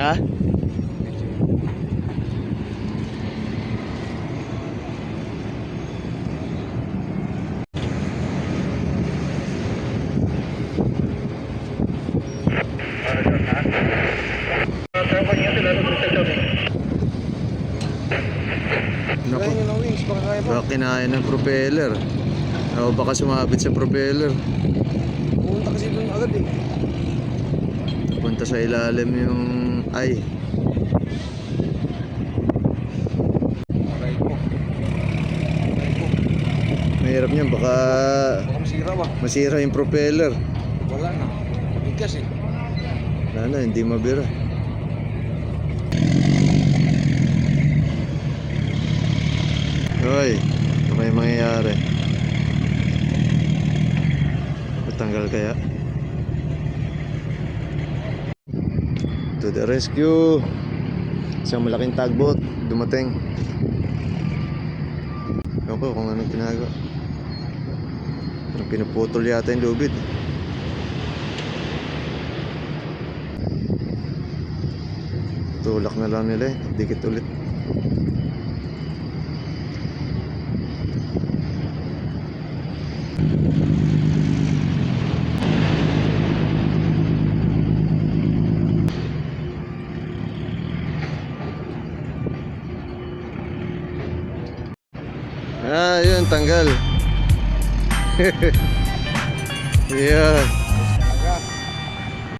Ha? Naku, Kaya nyo ng wings, baka kaya pa. baka kinain ng propeller. O baka sumabit sa propeller. Pumunta kasi doon agad eh. Punta sa ilalim yung ay. Aray ko. Mahirap niyan, baka Baka masira ba? masira yung propeller. Wala na. Bigas eh. Wala na, hindi mabira. Hoy, ano kaya mangyayari? Matanggal kaya? To the rescue! Isang malaking tugboat dumating. Ewan ko kung anong ginagawa. Pinuputol yata yung lubid. Tulak na lang nila eh. Dikit ulit. Ah, yun, tanggal. Yeah.